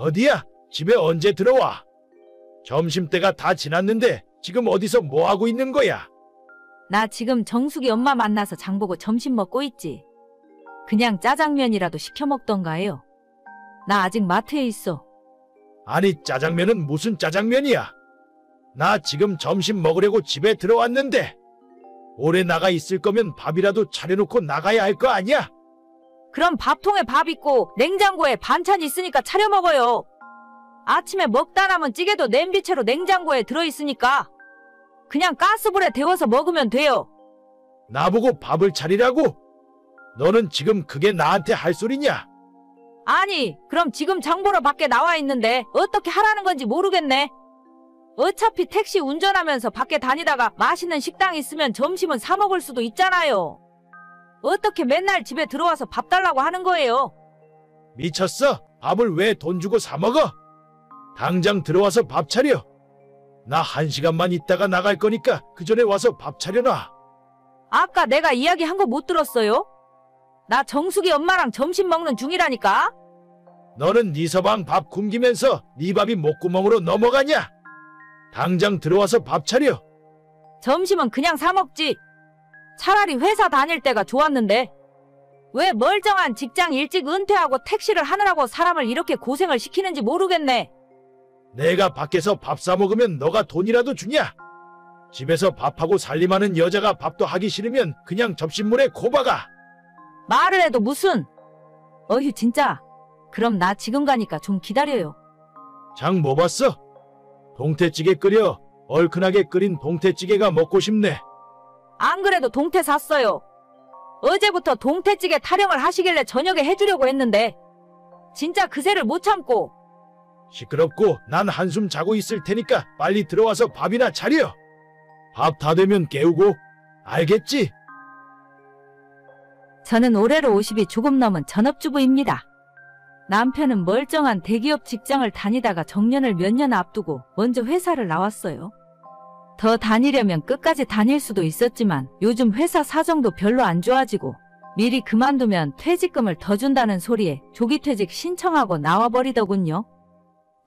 어디야? 집에 언제 들어와? 점심때가 다 지났는데 지금 어디서 뭐하고 있는 거야? 나 지금 정숙이 엄마 만나서 장보고 점심 먹고 있지. 그냥 짜장면이라도 시켜 먹던가 해요. 나 아직 마트에 있어. 아니 짜장면은 무슨 짜장면이야? 나 지금 점심 먹으려고 집에 들어왔는데 오래 나가 있을 거면 밥이라도 차려놓고 나가야 할 거 아니야? 그럼 밥통에 밥 있고 냉장고에 반찬 있으니까 차려 먹어요. 아침에 먹다 남은 찌개도 냄비채로 냉장고에 들어있으니까 그냥 가스불에 데워서 먹으면 돼요. 나보고 밥을 차리라고? 너는 지금 그게 나한테 할 소리냐? 아니, 그럼 지금 장 보러 밖에 나와 있는데 어떻게 하라는 건지 모르겠네. 어차피 택시 운전하면서 밖에 다니다가 맛있는 식당 있으면 점심은 사 먹을 수도 있잖아요. 어떻게 맨날 집에 들어와서 밥 달라고 하는 거예요? 미쳤어? 밥을 왜 돈 주고 사 먹어? 당장 들어와서 밥 차려. 나 1시간만 있다가 나갈 거니까 그 전에 와서 밥 차려놔. 아까 내가 이야기한 거 못 들었어요? 나 정숙이 엄마랑 점심 먹는 중이라니까? 너는 네 서방 밥 굶기면서 네 밥이 목구멍으로 넘어가냐? 당장 들어와서 밥 차려. 점심은 그냥 사 먹지. 차라리 회사 다닐 때가 좋았는데 왜 멀쩡한 직장 일찍 은퇴하고 택시를 하느라고 사람을 이렇게 고생을 시키는지 모르겠네. 내가 밖에서 밥 사 먹으면 너가 돈이라도 주냐? 집에서 밥하고 살림하는 여자가 밥도 하기 싫으면 그냥 접시물에 고박아. 말을 해도 무슨. 어휴 진짜. 그럼 나 지금 가니까 좀 기다려요. 장 뭐 봤어? 동태찌개 끓여. 얼큰하게 끓인 동태찌개가 먹고 싶네. 안 그래도 동태 샀어요. 어제부터 동태찌개 타령을 하시길래 저녁에 해주려고 했는데 진짜 그새를 못 참고. 시끄럽고 난 한숨 자고 있을 테니까 빨리 들어와서 밥이나 차려. 밥 다 되면 깨우고. 알겠지? 저는 올해로 50이 조금 넘은 전업주부입니다. 남편은 멀쩡한 대기업 직장을 다니다가 정년을 몇 년 앞두고 먼저 회사를 나왔어요. 더 다니려면 끝까지 다닐 수도 있었지만 요즘 회사 사정도 별로 안 좋아지고 미리 그만두면 퇴직금을 더 준다는 소리에 조기퇴직 신청하고 나와버리더군요.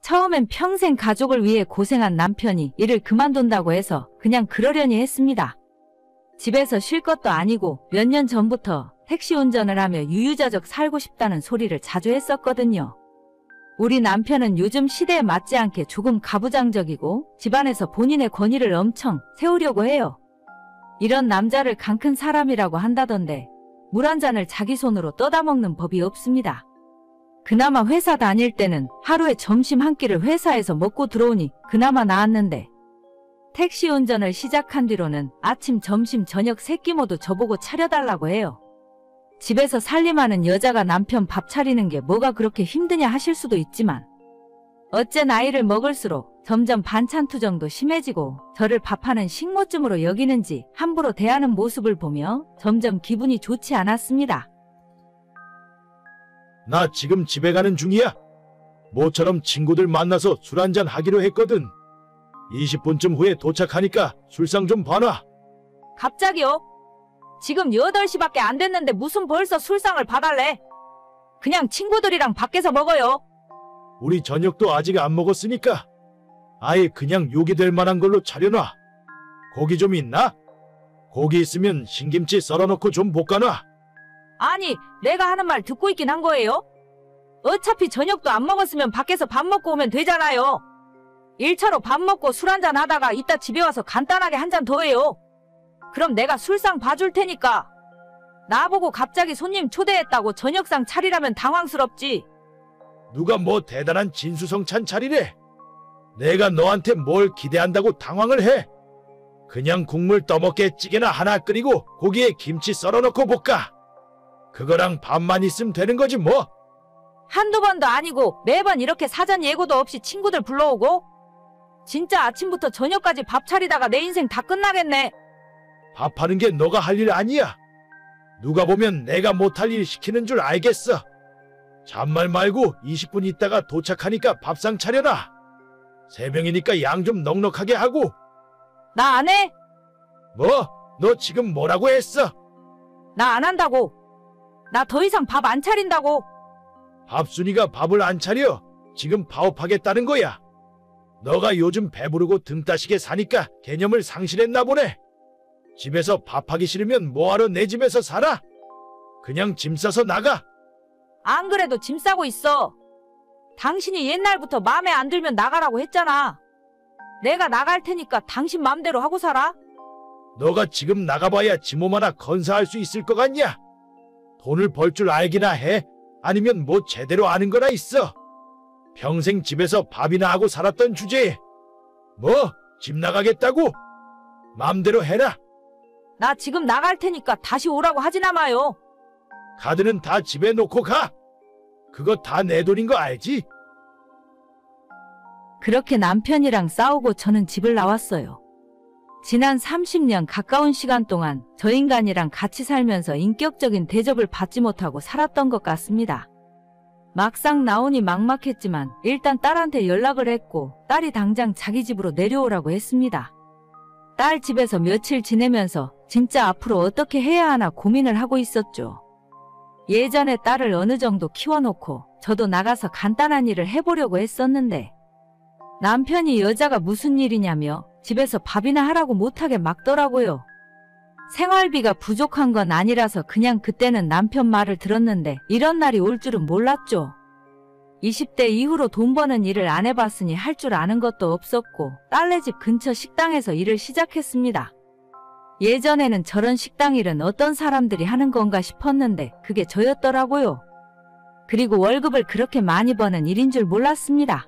처음엔 평생 가족을 위해 고생한 남편이 일을 그만둔다고 해서 그냥 그러려니 했습니다. 집에서 쉴 것도 아니고 몇 년 전부터 택시 운전을 하며 유유자적 살고 싶다는 소리를 자주 했었거든요. 우리 남편은 요즘 시대에 맞지 않게 조금 가부장적이고 집안에서 본인의 권위를 엄청 세우려고 해요. 이런 남자를 강큰 사람이라고 한다던데 물 한 잔을 자기 손으로 떠다 먹는 법이 없습니다. 그나마 회사 다닐 때는 하루에 점심 한 끼를 회사에서 먹고 들어오니 그나마 나았는데 택시 운전을 시작한 뒤로는 아침, 점심, 저녁 세 끼 모두 저보고 차려달라고 해요. 집에서 살림하는 여자가 남편 밥 차리는 게 뭐가 그렇게 힘드냐 하실 수도 있지만 어째 나이를 먹을수록 점점 반찬 투정도 심해지고 저를 밥하는 식모쯤으로 여기는지 함부로 대하는 모습을 보며 점점 기분이 좋지 않았습니다. 나 지금 집에 가는 중이야. 모처럼 친구들 만나서 술 한잔 하기로 했거든. 20분쯤 후에 도착하니까 술상 좀 봐놔. 갑자기요? 지금 8시밖에 안 됐는데 무슨 벌써 술상을 봐달래? 그냥 친구들이랑 밖에서 먹어요. 우리 저녁도 아직 안 먹었으니까 아예 그냥 요기 될 만한 걸로 차려놔. 고기 좀 있나? 고기 있으면 신김치 썰어놓고 좀 볶아놔. 아니, 내가 하는 말 듣고 있긴 한 거예요? 어차피 저녁도 안 먹었으면 밖에서 밥 먹고 오면 되잖아요. 1차로 밥 먹고 술 한잔 하다가 이따 집에 와서 간단하게 한 잔 더 해요. 그럼 내가 술상 봐줄 테니까. 나보고 갑자기 손님 초대했다고 저녁상 차리라면 당황스럽지. 누가 뭐 대단한 진수성찬 차리래. 내가 너한테 뭘 기대한다고 당황을 해. 그냥 국물 떠먹게 찌개나 하나 끓이고 고기에 김치 썰어놓고 볶아. 그거랑 밥만 있으면 되는 거지 뭐. 한두 번도 아니고 매번 이렇게 사전 예고도 없이 친구들 불러오고 진짜 아침부터 저녁까지 밥 차리다가 내 인생 다 끝나겠네. 밥하는 게 너가 할 일 아니야. 누가 보면 내가 못할 일 시키는 줄 알겠어. 잔말 말고 20분 있다가 도착하니까 밥상 차려라. 3명이니까 양 좀 넉넉하게 하고. 나 안 해? 뭐? 너 지금 뭐라고 했어? 나 안 한다고. 나 더 이상 밥 안 차린다고. 밥순이가 밥을 안 차려? 지금 파업하겠다는 거야. 너가 요즘 배부르고 등 따시게 사니까 개념을 상실했나 보네. 집에서 밥하기 싫으면 뭐하러 내 집에서 살아? 그냥 짐 싸서 나가. 안 그래도 짐 싸고 있어. 당신이 옛날부터 마음에 안 들면 나가라고 했잖아. 내가 나갈 테니까 당신 맘대로 하고 살아. 너가 지금 나가봐야 지 몸 하나 건사할 수 있을 것 같냐? 돈을 벌 줄 알기나 해? 아니면 뭐 제대로 아는 거나 있어? 평생 집에서 밥이나 하고 살았던 주제에 뭐 집 나가겠다고? 맘대로 해라. 나 지금 나갈 테니까 다시 오라고 하지나 마요. 카드는 다 집에 놓고 가. 그거 다 내 돈인 거 알지? 그렇게 남편이랑 싸우고 저는 집을 나왔어요. 지난 30년 가까운 시간 동안 저 인간이랑 같이 살면서 인격적인 대접을 받지 못하고 살았던 것 같습니다. 막상 나오니 막막했지만 일단 딸한테 연락을 했고 딸이 당장 자기 집으로 내려오라고 했습니다. 딸 집에서 며칠 지내면서 진짜 앞으로 어떻게 해야 하나 고민을 하고 있었죠. 예전에 딸을 어느 정도 키워놓고 저도 나가서 간단한 일을 해보려고 했었는데 남편이 여자가 무슨 일이냐며 집에서 밥이나 하라고 못하게 막더라고요. 생활비가 부족한 건 아니라서 그냥 그때는 남편 말을 들었는데 이런 날이 올 줄은 몰랐죠. 20대 이후로 돈 버는 일을 안 해봤으니 할 줄 아는 것도 없었고 딸네 집 근처 식당에서 일을 시작했습니다. 예전에는 저런 식당 일은 어떤 사람들이 하는 건가 싶었는데 그게 저였더라고요. 그리고 월급을 그렇게 많이 버는 일인 줄 몰랐습니다.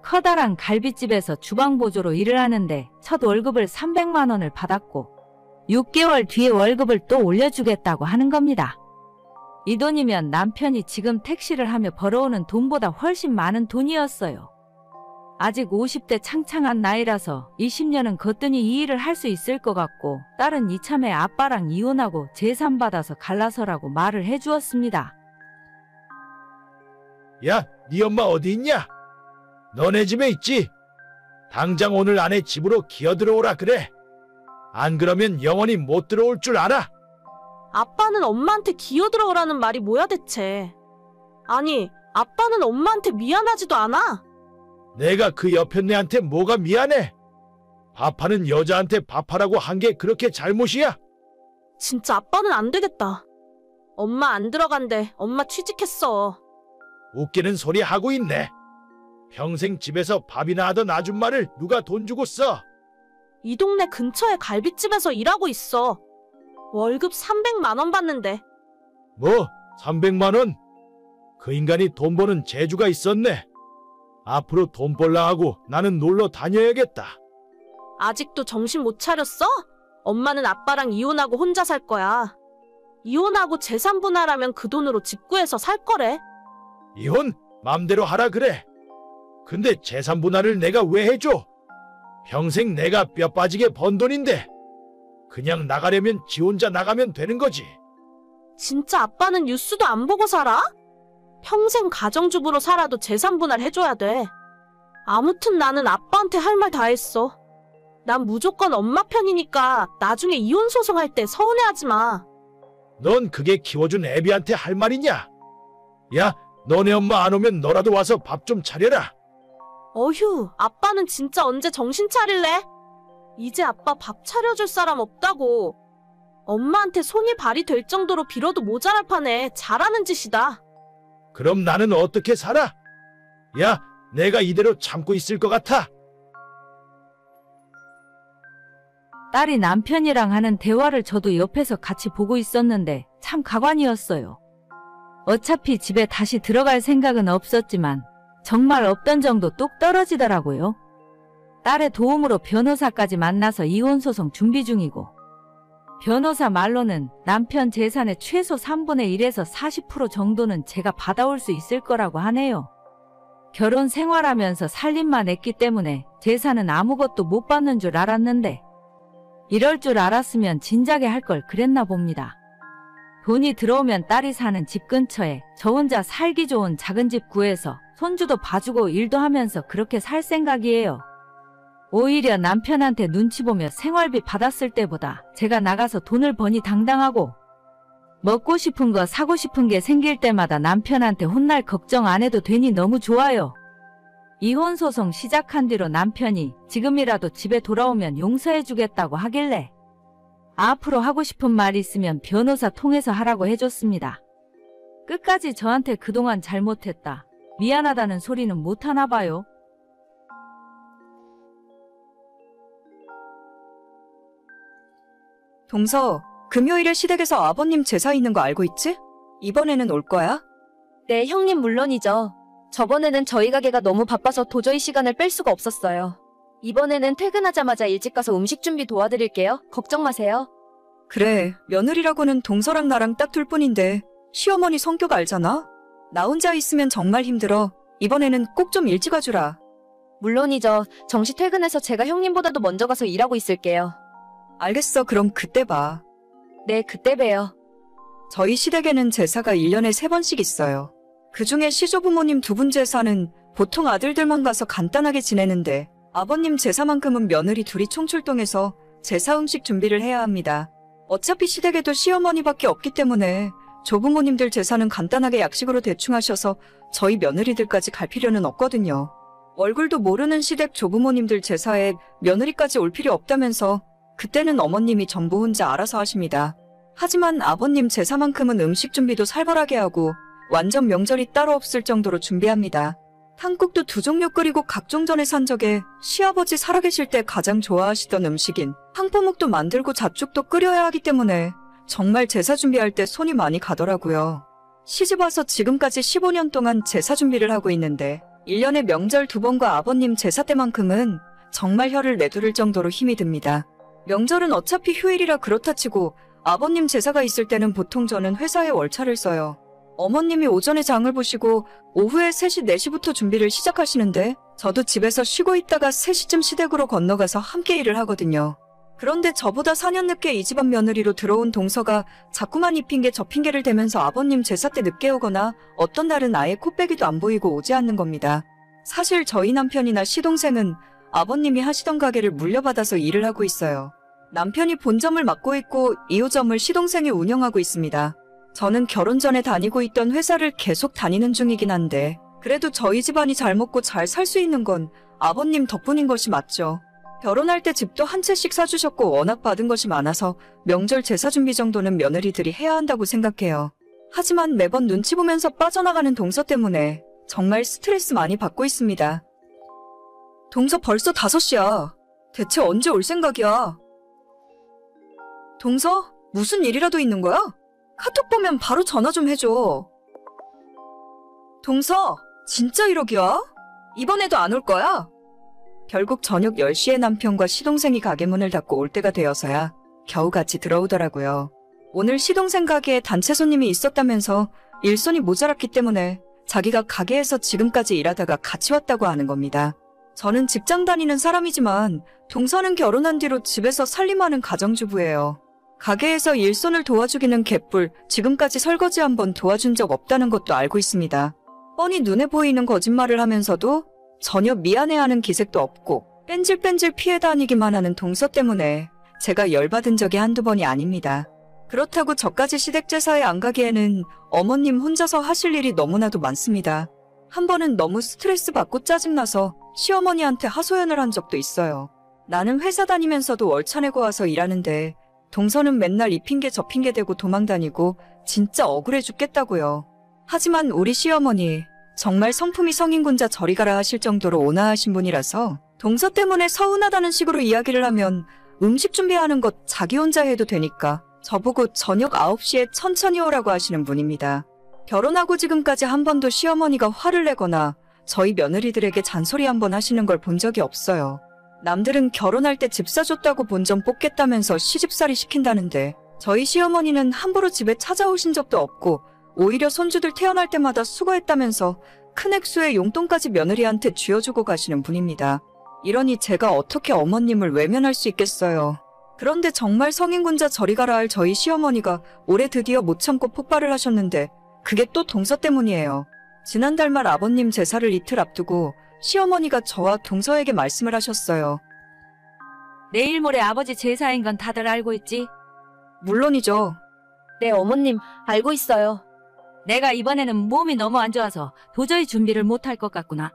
커다란 갈비집에서 주방보조로 일을 하는데 첫 월급을 300만 원을 받았고 6개월 뒤에 월급을 또 올려주겠다고 하는 겁니다. 이 돈이면 남편이 지금 택시를 하며 벌어오는 돈보다 훨씬 많은 돈이었어요. 아직 50대 창창한 나이라서 20년은 거뜬히 이 일을 할 수 있을 것 같고 딸은 이참에 아빠랑 이혼하고 재산받아서 갈라서라고 말을 해주었습니다. 야, 네 엄마 어디 있냐? 너네 집에 있지? 당장 오늘 안에 집으로 기어들어오라 그래. 안 그러면 영원히 못 들어올 줄 알아? 아빠는 엄마한테 기어들어오라는 말이 뭐야 대체. 아니, 아빠는 엄마한테 미안하지도 않아. 내가 그 여편네한테 뭐가 미안해? 밥하는 여자한테 밥하라고 한 게 그렇게 잘못이야? 진짜 아빠는 안 되겠다. 엄마 안 들어간대. 엄마 취직했어. 웃기는 소리 하고 있네. 평생 집에서 밥이나 하던 아줌마를 누가 돈 주고 써? 이 동네 근처에 갈비집에서 일하고 있어. 월급 300만 원 받는데. 뭐 300만 원? 그 인간이 돈 버는 재주가 있었네. 앞으로 돈 벌라 하고 나는 놀러 다녀야겠다. 아직도 정신 못 차렸어? 엄마는 아빠랑 이혼하고 혼자 살 거야. 이혼하고 재산 분할하면 그 돈으로 집 구해서 살 거래. 이혼 맘대로 하라 그래. 근데 재산 분할을 내가 왜 해줘? 평생 내가 뼈 빠지게 번 돈인데. 그냥 나가려면 지 혼자 나가면 되는 거지. 진짜 아빠는 뉴스도 안 보고 살아? 평생 가정주부로 살아도 재산 분할 해줘야 돼. 아무튼 나는 아빠한테 할 말 다 했어. 난 무조건 엄마 편이니까 나중에 이혼 소송할 때 서운해하지 마. 넌 그게 키워준 애비한테 할 말이냐? 야, 너네 엄마 안 오면 너라도 와서 밥 좀 차려라. 어휴, 아빠는 진짜 언제 정신 차릴래? 이제 아빠 밥 차려줄 사람 없다고. 엄마한테 손이 발이 될 정도로 빌어도 모자랄 판에 잘하는 짓이다. 그럼 나는 어떻게 살아? 야, 내가 이대로 참고 있을 것 같아? 딸이 남편이랑 하는 대화를 저도 옆에서 같이 보고 있었는데 참 가관이었어요. 어차피 집에 다시 들어갈 생각은 없었지만 정말 없던 정도 뚝 떨어지더라고요. 딸의 도움으로 변호사까지 만나서 이혼소송 준비 중이고 변호사 말로는 남편 재산의 최소 3분의 1에서 40% 정도는 제가 받아올 수 있을 거라고 하네요. 결혼 생활하면서 살림만 했기 때문에 재산은 아무것도 못 받는 줄 알았는데 이럴 줄 알았으면 진작에 할 걸 그랬나 봅니다. 돈이 들어오면 딸이 사는 집 근처에 저 혼자 살기 좋은 작은 집 구해서 손주도 봐주고 일도 하면서 그렇게 살 생각이에요. 오히려 남편한테 눈치 보며 생활비 받았을 때보다 제가 나가서 돈을 버니 당당하고 먹고 싶은 거 사고 싶은 게 생길 때마다 남편한테 혼날 걱정 안 해도 되니 너무 좋아요. 이혼 소송 시작한 뒤로 남편이 지금이라도 집에 돌아오면 용서해주겠다고 하길래 앞으로 하고 싶은 말 있으면 변호사 통해서 하라고 해줬습니다. 끝까지 저한테 그동안 잘못했다, 미안하다는 소리는 못하나 봐요. 동서, 금요일에 시댁에서 아버님 제사 있는 거 알고 있지? 이번에는 올 거야? 네, 형님 물론이죠. 저번에는 저희 가게가 너무 바빠서 도저히 시간을 뺄 수가 없었어요. 이번에는 퇴근하자마자 일찍 가서 음식 준비 도와드릴게요. 걱정 마세요. 그래, 며느리라고는 동서랑 나랑 딱 둘뿐인데 시어머니 성격 알잖아? 나 혼자 있으면 정말 힘들어. 이번에는 꼭 좀 일찍 와주라. 물론이죠. 정시 퇴근해서 제가 형님보다도 먼저 가서 일하고 있을게요. 알겠어, 그럼 그때 봐. 네, 그때 봬요. 저희 시댁에는 제사가 1년에 3번씩 있어요. 그중에 시조부모님 2분 제사는 보통 아들들만 가서 간단하게 지내는데 아버님 제사만큼은 며느리 둘이 총출동해서 제사 음식 준비를 해야 합니다. 어차피 시댁에도 시어머니밖에 없기 때문에 조부모님들 제사는 간단하게 약식으로 대충 하셔서 저희 며느리들까지 갈 필요는 없거든요. 얼굴도 모르는 시댁 조부모님들 제사에 며느리까지 올 필요 없다면서 그때는 어머님이 전부 혼자 알아서 하십니다. 하지만 아버님 제사만큼은 음식 준비도 살벌하게 하고 완전 명절이 따로 없을 정도로 준비합니다. 탕국도 2종류 끓이고 각종 전에 산 적에 시아버지 살아계실 때 가장 좋아하시던 음식인 탕포묵도 만들고 잣죽도 끓여야 하기 때문에 정말 제사 준비할 때 손이 많이 가더라고요. 시집와서 지금까지 15년 동안 제사 준비를 하고 있는데 1년에 명절 2번과 아버님 제사 때만큼은 정말 혀를 내두를 정도로 힘이 듭니다. 명절은 어차피 휴일이라 그렇다 치고 아버님 제사가 있을 때는 보통 저는 회사에 월차를 써요. 어머님이 오전에 장을 보시고 오후에 3시, 4시부터 준비를 시작하시는데 저도 집에서 쉬고 있다가 3시쯤 시댁으로 건너가서 함께 일을 하거든요. 그런데 저보다 4년 늦게 이 집안 며느리로 들어온 동서가 자꾸만 이 핑계 저 핑계를 대면서 아버님 제사 때 늦게 오거나 어떤 날은 아예 코빼기도 안 보이고 오지 않는 겁니다. 사실 저희 남편이나 시동생은 아버님이 하시던 가게를 물려받아서 일을 하고 있어요. 남편이 본점을 맡고 있고 2호점을 시동생이 운영하고 있습니다. 저는 결혼 전에 다니고 있던 회사를 계속 다니는 중이긴 한데 그래도 저희 집안이 잘 먹고 잘 살 수 있는 건 아버님 덕분인 것이 맞죠. 결혼할 때 집도 한 채씩 사주셨고 워낙 받은 것이 많아서 명절 제사 준비 정도는 며느리들이 해야 한다고 생각해요. 하지만 매번 눈치 보면서 빠져나가는 동서 때문에 정말 스트레스 많이 받고 있습니다. 동서 벌써 5시야. 대체 언제 올 생각이야? 동서? 무슨 일이라도 있는 거야? 카톡 보면 바로 전화 좀 해줘. 동서, 진짜 1억이야? 이번에도 안 올 거야? 결국 저녁 10시에 남편과 시동생이 가게 문을 닫고 올 때가 되어서야 겨우 같이 들어오더라고요. 오늘 시동생 가게에 단체 손님이 있었다면서 일손이 모자랐기 때문에 자기가 가게에서 지금까지 일하다가 같이 왔다고 하는 겁니다. 저는 직장 다니는 사람이지만 동서는 결혼한 뒤로 집에서 살림하는 가정주부예요. 가게에서 일손을 도와주기는 개뿔, 지금까지 설거지 한번 도와준 적 없다는 것도 알고 있습니다. 뻔히 눈에 보이는 거짓말을 하면서도 전혀 미안해하는 기색도 없고 뺀질뺀질 피해 다니기만 하는 동서 때문에 제가 열받은 적이 한두 번이 아닙니다. 그렇다고 저까지 시댁 제사에 안 가기에는 어머님 혼자서 하실 일이 너무나도 많습니다. 한 번은 너무 스트레스 받고 짜증나서 시어머니한테 하소연을 한 적도 있어요. 나는 회사 다니면서도 월차 내고 와서 일하는데 동서는 맨날 이 핑계 저 핑계 대고 도망 다니고 진짜 억울해 죽겠다고요. 하지만 우리 시어머니 정말 성품이 성인군자 저리 가라 하실 정도로 온화하신 분이라서 동서 때문에 서운하다는 식으로 이야기를 하면 음식 준비하는 것 자기 혼자 해도 되니까 저보고 저녁 9시에 천천히 오라고 하시는 분입니다. 결혼하고 지금까지 한 번도 시어머니가 화를 내거나 저희 며느리들에게 잔소리 한 번 하시는 걸 본 적이 없어요. 남들은 결혼할 때 집 사줬다고 본전 뽑겠다면서 시집살이 시킨다는데 저희 시어머니는 함부로 집에 찾아오신 적도 없고 오히려 손주들 태어날 때마다 수고했다면서 큰 액수의 용돈까지 며느리한테 쥐어주고 가시는 분입니다. 이러니 제가 어떻게 어머님을 외면할 수 있겠어요. 그런데 정말 성인군자 저리 가라 할 저희 시어머니가 올해 드디어 못 참고 폭발을 하셨는데 그게 또 동서 때문이에요. 지난달 말 아버님 제사를 이틀 앞두고 시어머니가 저와 동서에게 말씀을 하셨어요. 내일 모레 아버지 제사인 건 다들 알고 있지? 물론이죠. 네, 어머님, 알고 있어요. 내가 이번에는 몸이 너무 안 좋아서 도저히 준비를 못할 것 같구나.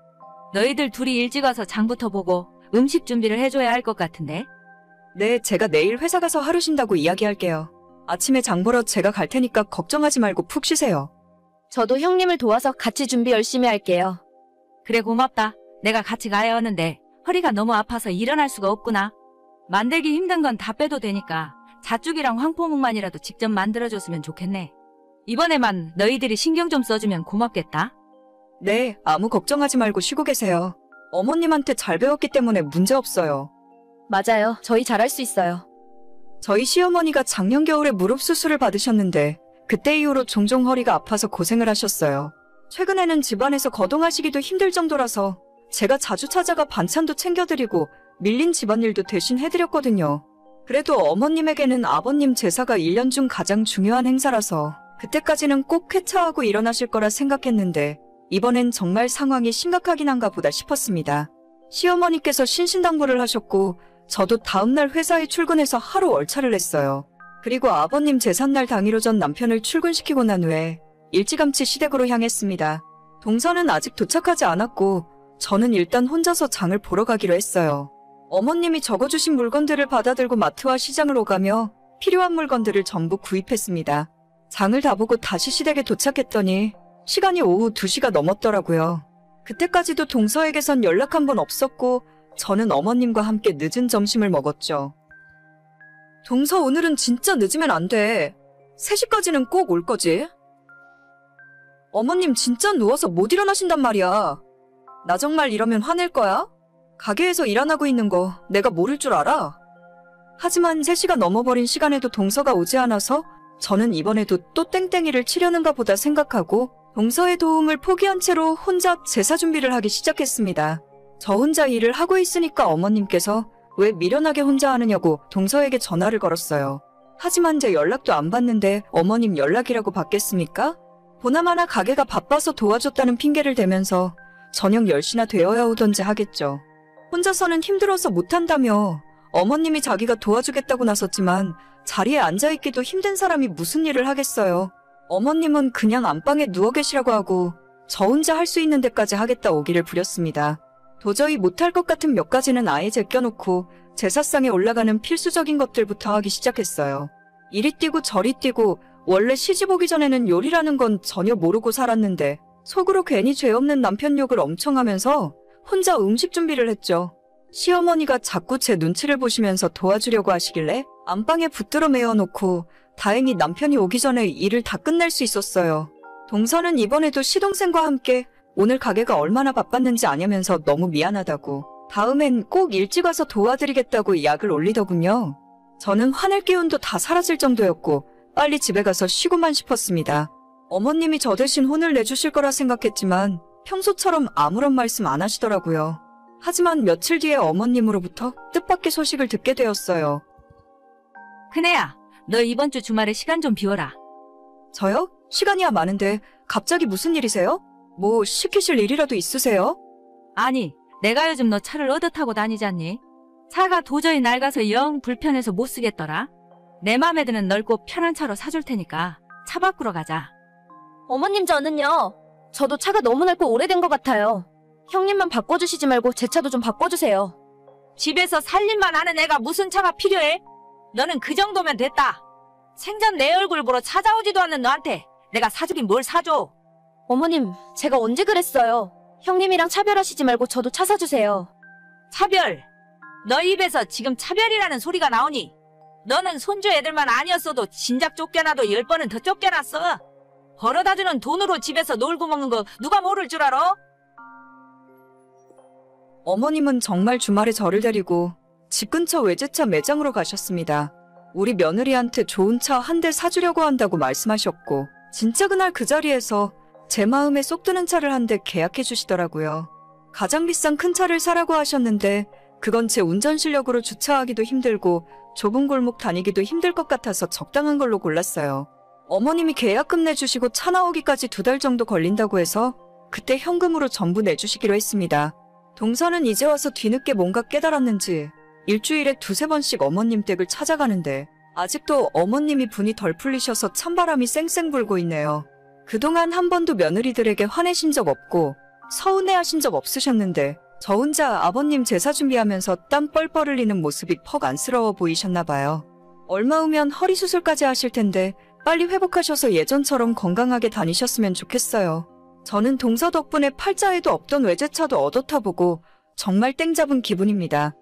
너희들 둘이 일찍 와서 장부터 보고 음식 준비를 해줘야 할 것 같은데. 네, 제가 내일 회사 가서 하루 쉰다고 이야기할게요. 아침에 장 보러 제가 갈 테니까 걱정하지 말고 푹 쉬세요. 저도 형님을 도와서 같이 준비 열심히 할게요. 그래, 고맙다. 내가 같이 가야 하는데 허리가 너무 아파서 일어날 수가 없구나. 만들기 힘든 건 다 빼도 되니까 잣죽이랑 황포묵만이라도 직접 만들어줬으면 좋겠네. 이번에만 너희들이 신경 좀 써주면 고맙겠다. 네, 아무 걱정하지 말고 쉬고 계세요. 어머님한테 잘 배웠기 때문에 문제 없어요. 맞아요. 저희 잘할 수 있어요. 저희 시어머니가 작년 겨울에 무릎 수술을 받으셨는데 그때 이후로 종종 허리가 아파서 고생을 하셨어요. 최근에는 집안에서 거동하시기도 힘들 정도라서 제가 자주 찾아가 반찬도 챙겨드리고 밀린 집안일도 대신 해드렸거든요. 그래도 어머님에게는 아버님 제사가 1년 중 가장 중요한 행사라서 그때까지는 꼭 쾌차하고 일어나실 거라 생각했는데 이번엔 정말 상황이 심각하긴 한가 보다 싶었습니다. 시어머니께서 신신당부를 하셨고 저도 다음날 회사에 출근해서 하루 월차를 냈어요. 그리고 아버님 제삿날 당일 오전 남편을 출근시키고 난 후에 일찌감치 시댁으로 향했습니다. 동서는 아직 도착하지 않았고 저는 일단 혼자서 장을 보러 가기로 했어요. 어머님이 적어주신 물건들을 받아들고 마트와 시장을 오가며 필요한 물건들을 전부 구입했습니다. 장을 다 보고 다시 시댁에 도착했더니 시간이 오후 2시가 넘었더라고요. 그때까지도 동서에게선 연락 한 번 없었고 저는 어머님과 함께 늦은 점심을 먹었죠. 동서, 오늘은 진짜 늦으면 안 돼. 3시까지는 꼭 올 거지? 어머님 진짜 누워서 못 일어나신단 말이야. 나 정말 이러면 화낼 거야? 가게에서 일 안 하고 있는 거 내가 모를 줄 알아? 하지만 3시가 넘어버린 시간에도 동서가 오지 않아서 저는 이번에도 또 땡땡이를 치려는가 보다 생각하고 동서의 도움을 포기한 채로 혼자 제사 준비를 하기 시작했습니다. 저 혼자 일을 하고 있으니까 어머님께서 왜 미련하게 혼자 하느냐고 동서에게 전화를 걸었어요. 하지만 제 연락도 안 받는데 어머님 연락이라고 받겠습니까? 보나마나 가게가 바빠서 도와줬다는 핑계를 대면서 저녁 10시나 되어야 오던지 하겠죠. 혼자서는 힘들어서 못한다며 어머님이 자기가 도와주겠다고 나섰지만 자리에 앉아있기도 힘든 사람이 무슨 일을 하겠어요. 어머님은 그냥 안방에 누워 계시라고 하고 저 혼자 할 수 있는 데까지 하겠다 오기를 부렸습니다. 도저히 못할 것 같은 몇 가지는 아예 제껴놓고 제사상에 올라가는 필수적인 것들부터 하기 시작했어요. 이리 뛰고 저리 뛰고 원래 시집 오기 전에는 요리라는 건 전혀 모르고 살았는데 속으로 괜히 죄 없는 남편 욕을 엄청 하면서 혼자 음식 준비를 했죠. 시어머니가 자꾸 제 눈치를 보시면서 도와주려고 하시길래 안방에 붙들어 메워놓고 다행히 남편이 오기 전에 일을 다 끝낼 수 있었어요. 동서는 이번에도 시동생과 함께 오늘 가게가 얼마나 바빴는지 아냐면서 너무 미안하다고 다음엔 꼭 일찍 와서 도와드리겠다고 약을 올리더군요. 저는 화낼 기운도 다 사라질 정도였고 빨리 집에 가서 쉬고만 싶었습니다. 어머님이 저 대신 혼을 내주실 거라 생각했지만 평소처럼 아무런 말씀 안 하시더라고요. 하지만 며칠 뒤에 어머님으로부터 뜻밖의 소식을 듣게 되었어요. 큰애야, 너 이번 주 주말에 시간 좀 비워라. 저요? 시간이야 많은데 갑자기 무슨 일이세요? 뭐 시키실 일이라도 있으세요? 아니, 내가 요즘 너 차를 얻어 타고 다니잖니? 차가 도저히 낡아서 영 불편해서 못 쓰겠더라. 내 맘에 드는 넓고 편한 차로 사줄 테니까 차 바꾸러 가자. 어머님, 저는요. 저도 차가 너무 낡고 오래된 것 같아요. 형님만 바꿔주시지 말고 제 차도 좀 바꿔주세요. 집에서 살림만 하는 애가 무슨 차가 필요해? 너는 그 정도면 됐다. 생전 내 얼굴 보러 찾아오지도 않는 너한테 내가 사주긴 뭘 사줘. 어머님, 제가 언제 그랬어요? 형님이랑 차별하시지 말고 저도 차 사주세요. 차별. 너 입에서 지금 차별이라는 소리가 나오니? 너는 손주 애들만 아니었어도 진작 쫓겨나도 10번은 더 쫓겨났어. 벌어다주는 돈으로 집에서 놀고 먹는 거 누가 모를 줄 알아? 어머님은 정말 주말에 저를 데리고 집 근처 외제차 매장으로 가셨습니다. 우리 며느리한테 좋은 차 한 대 사주려고 한다고 말씀하셨고 진짜 그날 그 자리에서 제 마음에 쏙 드는 차를 한 대 계약해 주시더라고요. 가장 비싼 큰 차를 사라고 하셨는데 그건 제 운전 실력으로 주차하기도 힘들고 좁은 골목 다니기도 힘들 것 같아서 적당한 걸로 골랐어요. 어머님이 계약금 내주시고 차 나오기까지 2달 정도 걸린다고 해서 그때 현금으로 전부 내주시기로 했습니다. 동서는 이제 와서 뒤늦게 뭔가 깨달았는지 일주일에 2-3번씩 어머님 댁을 찾아가는데 아직도 어머님이 분이 덜 풀리셔서 찬바람이 쌩쌩 불고 있네요. 그동안 한 번도 며느리들에게 화내신 적 없고 서운해하신 적 없으셨는데 저 혼자 아버님 제사 준비하면서 땀 뻘뻘 흘리는 모습이 퍽 안쓰러워 보이셨나 봐요. 얼마 후면 허리 수술까지 하실 텐데 빨리 회복하셔서 예전처럼 건강하게 다니셨으면 좋겠어요. 저는 동서 덕분에 팔자에도 없던 외제차도 얻어 타보고 정말 땡 잡은 기분입니다.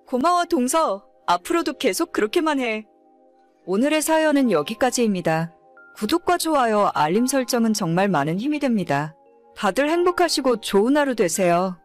고마워 동서. 앞으로도 계속 그렇게만 해. 오늘의 사연은 여기까지입니다. 구독과 좋아요, 알림 설정은 정말 많은 힘이 됩니다. 다들 행복하시고 좋은 하루 되세요.